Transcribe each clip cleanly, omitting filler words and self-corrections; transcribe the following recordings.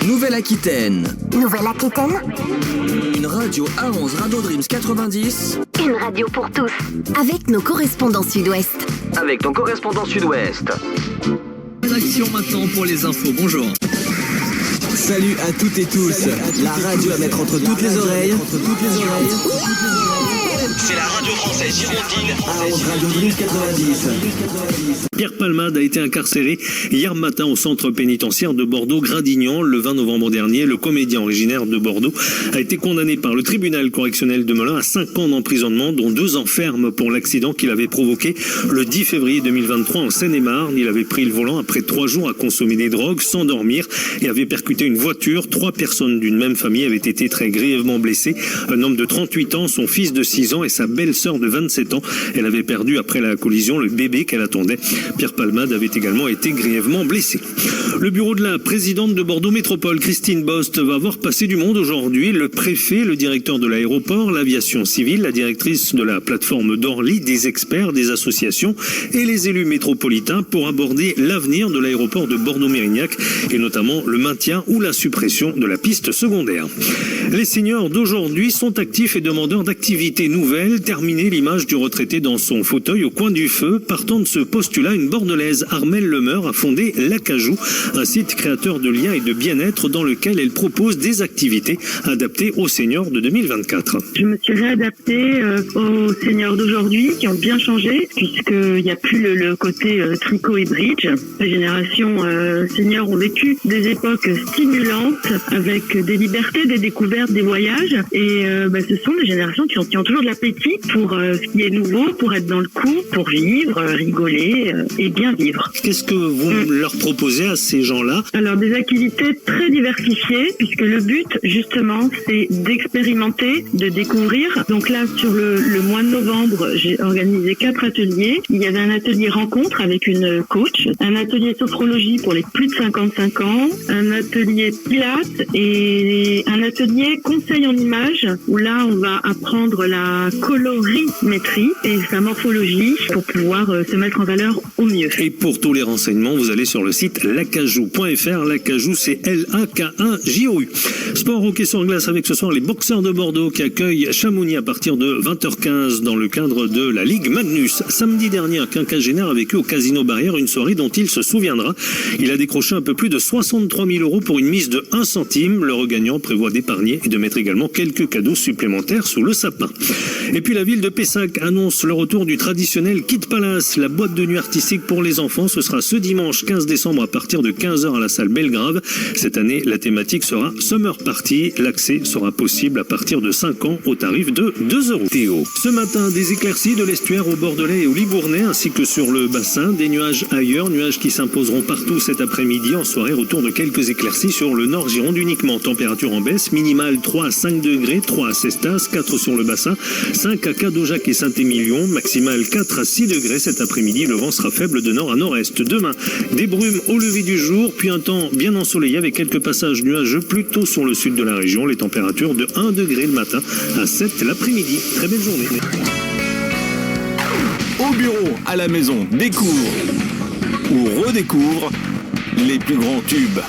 Nouvelle-Aquitaine. Nouvelle-Aquitaine, Une radio A11 Radio Dreams 90. une radio pour tous. Avec nos correspondants sud-ouest. Avec ton correspondant sud-ouest. Rédaction maintenant pour les infos. Bonjour. Salut à toutes et tous. La radio à mettre entre toutes les oreilles. C'est la radio française girondine. A11 Radio Dreams 90. Pierre Palmade a été incarcéré hier matin au centre pénitentiaire de Bordeaux-Gradignan. Le 20 novembre dernier, le comédien originaire de Bordeaux a été condamné par le tribunal correctionnel de Melun à 5 ans d'emprisonnement, dont 2 ans ferme pour l'accident qu'il avait provoqué le 10 février 2023 en Seine-et-Marne. Il avait pris le volant après 3 jours à consommer des drogues sans dormir et avait percuté une voiture. 3 personnes d'une même famille avaient été très grièvement blessées. Un homme de 38 ans, son fils de 6 ans et sa belle-sœur de 27 ans. Elle avait perdu après la collision le bébé qu'elle attendait. Pierre Palmade avait également été grièvement blessé. Le bureau de la présidente de Bordeaux Métropole, Christine Bost, va voir passer du monde aujourd'hui. Le préfet, le directeur de l'aéroport, l'aviation civile, la directrice de la plateforme d'Orly, des experts, des associations et les élus métropolitains pour aborder l'avenir de l'aéroport de Bordeaux-Mérignac et notamment le maintien ou la suppression de la piste secondaire. Les seniors d'aujourd'hui sont actifs et demandeurs d'activités nouvelles. Terminer l'image du retraité dans son fauteuil au coin du feu. Partant de ce postulat, une Bordelaise, Armelle Lemeur, a fondé L'Acajou, un site créateur de liens et de bien-être dans lequel elle propose des activités adaptées aux seniors de 2024. Je me suis réadaptée aux seniors d'aujourd'hui qui ont bien changé puisqu'il n'y a plus le côté tricot et bridge. Les générations seniors ont vécu des époques stimulantes avec des libertés, des découvertes, des voyages et ce sont des générations qui ont toujours de l'appétit pour ce qui est nouveau, pour être dans le coup, pour vivre, rigoler et bien vivre. Qu'est-ce que vous leur proposez à ces gens-là? Alors des activités très diversifiées puisque le but justement c'est d'expérimenter, de découvrir. Donc là sur le mois de novembre j'ai organisé 4 ateliers. Il y avait un atelier rencontre avec une coach, un atelier sophrologie pour les plus de 55 ans, un atelier pilates et un atelier conseil en images où là on va apprendre la colorimétrie et sa morphologie pour pouvoir se mettre en valeur au mieux. Et pour tous les renseignements, vous allez sur le site lacajou.fr. Lacajou, c'est L-A-K-A-J-O-U. Sport hockey sur glace avec ce soir les boxeurs de Bordeaux qui accueillent Chamonix à partir de 20h15 dans le cadre de la Ligue Magnus. Samedi dernier, un quinquagénaire a vécu au Casino Barrière une soirée dont il se souviendra. Il a décroché un peu plus de 63 000 € pour une mise de 1 centime. Le regagnant prévoit d'épargner et de mettre également quelques cadeaux supplémentaires sous le sapin. Et puis la ville de Pessac annonce le retour du traditionnel Kid Palace, la boîte de nuit artistique pour les enfants. Ce sera ce dimanche 15 décembre à partir de 15h à la salle Belgrave. Cette année, la thématique sera Summer Party. L'accès sera possible à partir de 5 ans au tarif de 2 €. Théo. Ce matin, des éclaircies de l'estuaire au Bordelais et au Libournais ainsi que sur le bassin. Des nuages ailleurs, nuages qui s'imposeront partout cet après-midi. En soirée, retour de quelques éclaircies sur le nord Gironde uniquement. Température en baisse, minimale 3 à 5 degrés, 3 à Cestas, 4 sur le bassin, 5 à Cadojac et Saint-Émilion, maximale 4 à 6 degrés cet après-midi. Le vent sera faible de nord à nord-est. Demain, des brumes au lever du jour, puis un temps bien ensoleillé avec quelques passages nuageux plutôt sur le sud de la région. Les températures de 1 degré le matin à 7 l'après-midi. Très belle journée. Au bureau, à la maison, découvre ou redécouvre les plus grands tubes.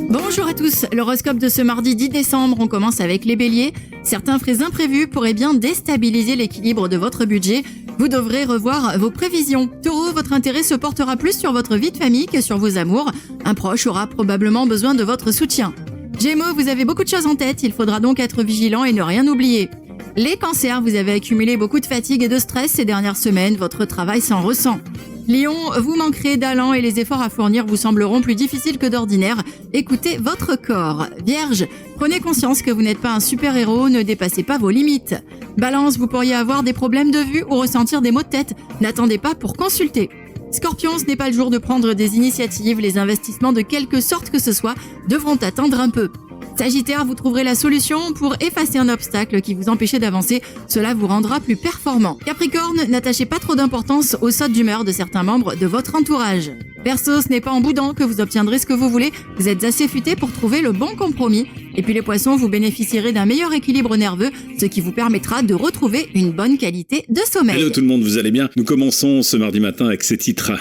Bonjour à tous, l'horoscope de ce mardi 10 décembre, on commence avec les béliers. Certains frais imprévus pourraient bien déstabiliser l'équilibre de votre budget. Vous devrez revoir vos prévisions. Taureau, votre intérêt se portera plus sur votre vie de famille que sur vos amours. Un proche aura probablement besoin de votre soutien. Gémeaux, vous avez beaucoup de choses en tête, il faudra donc être vigilant et ne rien oublier. Les cancers, vous avez accumulé beaucoup de fatigue et de stress ces dernières semaines, votre travail s'en ressent. Lion, vous manquerez d'allant et les efforts à fournir vous sembleront plus difficiles que d'ordinaire. Écoutez votre corps. Vierge, prenez conscience que vous n'êtes pas un super-héros, ne dépassez pas vos limites. Balance, vous pourriez avoir des problèmes de vue ou ressentir des maux de tête. N'attendez pas pour consulter. Scorpion, ce n'est pas le jour de prendre des initiatives, les investissements de quelque sorte que ce soit devront attendre un peu. Sagittaire, vous trouverez la solution pour effacer un obstacle qui vous empêchait d'avancer. Cela vous rendra plus performant. Capricorne, n'attachez pas trop d'importance aux sautes d'humeur de certains membres de votre entourage. Verseau, ce n'est pas en boudant que vous obtiendrez ce que vous voulez. Vous êtes assez futé pour trouver le bon compromis. Et puis les poissons, vous bénéficierez d'un meilleur équilibre nerveux, ce qui vous permettra de retrouver une bonne qualité de sommeil. Hello tout le monde, vous allez bien? Nous commençons ce mardi matin avec ces titres.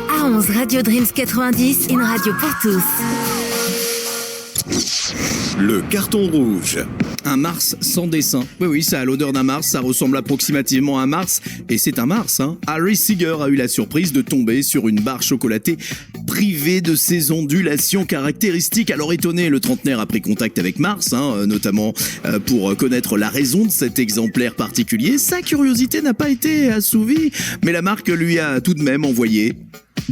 A11 91 Radio Dreams 90, une radio pour tous. Le carton rouge. Un Mars sans dessin. Oui, ça a l'odeur d'un Mars, ça ressemble approximativement à un Mars, et c'est un Mars, hein. Harry Seeger a eu la surprise de tomber sur une barre chocolatée privée de ses ondulations caractéristiques. Alors étonné, le trentenaire a pris contact avec Mars, notamment pour connaître la raison de cet exemplaire particulier. Sa curiosité n'a pas été assouvie, mais la marque lui a tout de même envoyé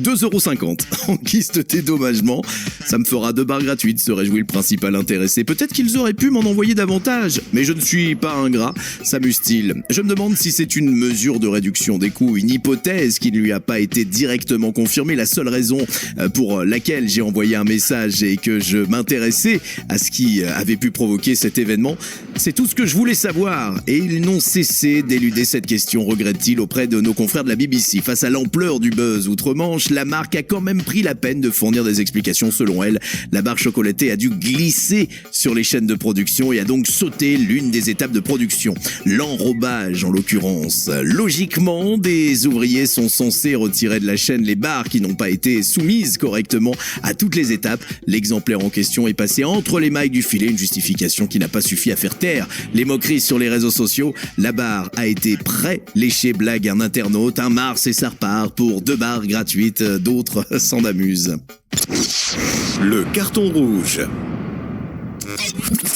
2,50€ en guise de dédommagement. Ça me fera 2 barres gratuites, se réjouit le principal intéressé. Peut-être qu'ils auraient pu m'en envoyer davantage, mais je ne suis pas ingrat, s'amuse-t-il. Je me demande si c'est une mesure de réduction des coûts, une hypothèse qui ne lui a pas été directement confirmée. La seule raison pour laquelle j'ai envoyé un message et que je m'intéressais à ce qui avait pu provoquer cet événement, c'est tout ce que je voulais savoir. Et ils n'ont cessé d'éluder cette question, regrette-t-il auprès de nos confrères de la BBC. Face à l'ampleur du buzz outre-Manche, la marque a quand même pris la peine de fournir des explications. Selon elle, la barre chocolatée a dû glisser sur les chaînes de production et a donc sauté l'une des étapes de production, l'enrobage en l'occurrence. Logiquement, des ouvriers sont censés retirer de la chaîne les barres qui n'ont pas été soumises correctement à toutes les étapes. L'exemplaire en question est passé entre les mailles du filet, une justification qui n'a pas suffi à faire taire les moqueries sur les réseaux sociaux. La barre a été pré-léchée, blague un internaute. Un Mars et ça repart pour 2 barres gratuites. D'autres s'en amusent. Le carton rouge.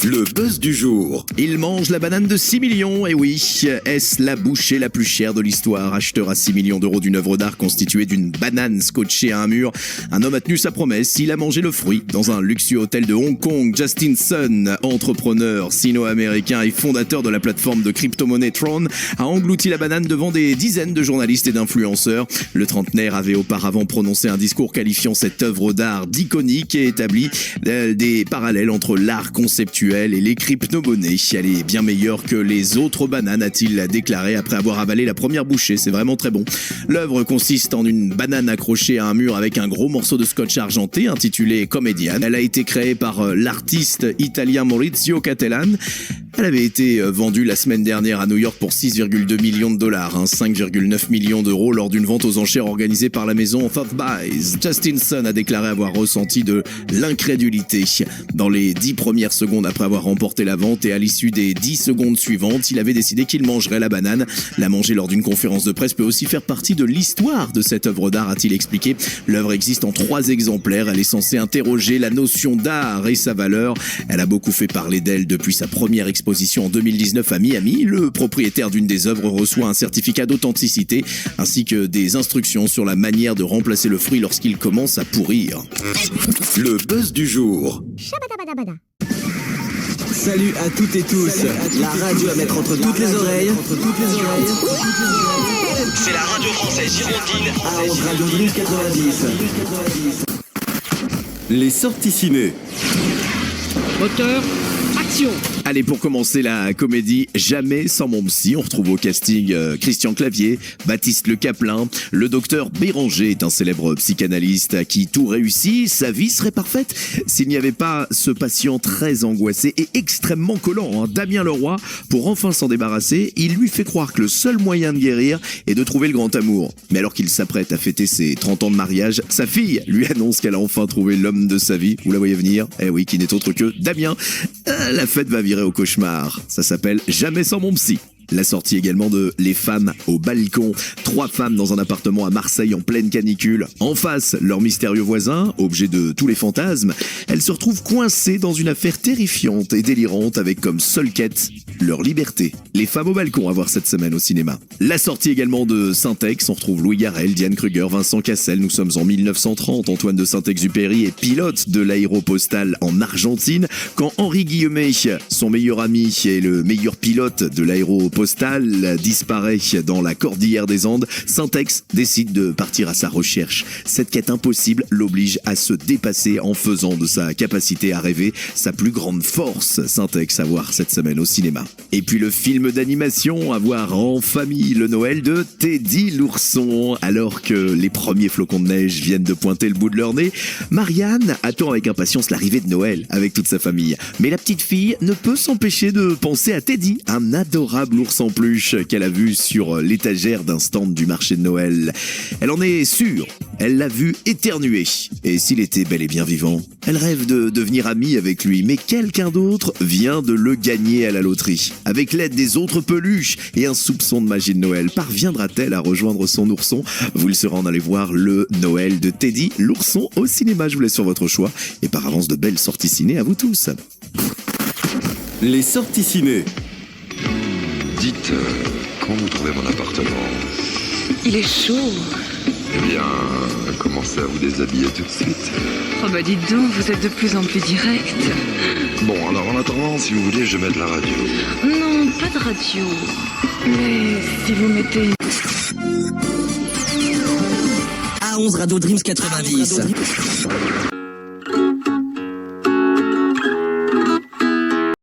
Le buzz du jour. Il mange la banane de 6 millions, et oui, est-ce la bouchée la plus chère de l'histoire? Acheteur à 6 millions d'euros d'une œuvre d'art constituée d'une banane scotchée à un mur. Un homme a tenu sa promesse, il a mangé le fruit dans un luxueux hôtel de Hong Kong. Justin Sun, entrepreneur sino-américain et fondateur de la plateforme de crypto-monnaie Tron, a englouti la banane devant des dizaines de journalistes et d'influenceurs. Le trentenaire avait auparavant prononcé un discours qualifiant cette œuvre d'art d'iconique et établi des parallèles entre l'art conceptuel et les crypto-monnaies. Elle est bien meilleure que les autres bananes, a-t-il déclaré après avoir avalé la première bouchée. C'est vraiment très bon. L'œuvre consiste en une banane accrochée à un mur avec un gros morceau de scotch argenté intitulé Comedian. Elle a été créée par l'artiste italien Maurizio Cattelan. Elle avait été vendue la semaine dernière à New York pour 6,2 millions de dollars, 5,9 millions d'euros lors d'une vente aux enchères organisée par la maison Sotheby's. Justin Sun a déclaré avoir ressenti de l'incrédulité dans les 10 premières secondes après avoir remporté la vente, et à l'issue des 10 secondes suivantes, il avait décidé qu'il mangerait la banane. La manger lors d'une conférence de presse peut aussi faire partie de l'histoire de cette œuvre d'art, a-t-il expliqué. L'œuvre existe en 3 exemplaires. Elle est censée interroger la notion d'art et sa valeur. Elle a beaucoup fait parler d'elle depuis sa première exposition en 2019 à Miami. Le propriétaire d'une des œuvres reçoit un certificat d'authenticité ainsi que des instructions sur la manière de remplacer le fruit lorsqu'il commence à pourrir. Le buzz du jour. Salut à toutes et tous. La radio à mettre entre toutes les oreilles. C'est la radio française girondine. À Radio Dreams 90. Les sorties ciné. Moteur, action. Allez, pour commencer la comédie Jamais sans mon psy, on retrouve au casting Christian Clavier, Baptiste Le Caplin. Le docteur Béranger est un célèbre psychanalyste à qui tout réussit. Sa vie serait parfaite s'il n'y avait pas ce patient très angoissé et extrêmement collant, Damien Leroy. Pour enfin s'en débarrasser, il lui fait croire que le seul moyen de guérir est de trouver le grand amour. Mais alors qu'il s'apprête à fêter ses 30 ans de mariage, sa fille lui annonce qu'elle a enfin trouvé l'homme de sa vie. Vous la voyez venir? Eh oui, qui n'est autre que Damien. La fête va virer au cauchemar. Ça s'appelle Jamais sans mon psy. La sortie également de Les femmes au balcon. 3 femmes dans un appartement à Marseille en pleine canicule. En face, leur mystérieux voisin, objet de tous les fantasmes. Elles se retrouvent coincées dans une affaire terrifiante et délirante avec comme seule quête leur liberté. Les femmes au balcon à voir cette semaine au cinéma. La sortie également de Saint-Ex. On retrouve Louis Garrel, Diane Kruger, Vincent Cassel. Nous sommes en 1930. Antoine de Saint-Exupéry est pilote de l'aéropostale en Argentine. Quand Henri Guillemet, son meilleur ami et le meilleur pilote de l'aéropostale, disparaît dans la cordillère des Andes, Saint-Ex décide de partir à sa recherche. Cette quête impossible l'oblige à se dépasser en faisant de sa capacité à rêver sa plus grande force. Saint-Ex à voir cette semaine au cinéma. Et puis le film d'animation à voir en famille, le Noël de Teddy l'ourson. Alors que les premiers flocons de neige viennent de pointer le bout de leur nez, Marianne attend avec impatience l'arrivée de Noël avec toute sa famille. Mais la petite fille ne peut s'empêcher de penser à Teddy, un adorable ourson ours en peluche qu'elle a vu sur l'étagère d'un stand du marché de Noël. Elle en est sûre, elle l'a vu éternuer. Et s'il était bel et bien vivant, elle rêve de devenir amie avec lui. Mais quelqu'un d'autre vient de le gagner à la loterie. Avec l'aide des autres peluches et un soupçon de magie de Noël, parviendra-t-elle à rejoindre son ourson? Vous le saurez en allant voir le Noël de Teddy, l'ourson, au cinéma. Je vous laisse sur votre choix. Et par avance, de belles sorties ciné à vous tous. Les sorties ciné. Dites, comment vous trouvez mon appartement? Il est chaud. Eh bien, commencez à vous déshabiller tout de suite. Oh bah dites donc, vous êtes de plus en plus direct. Bon, alors en attendant, si vous voulez, je mets de la radio. Non, pas de radio. Mais si vous mettez... A11 Radio Dreams 90.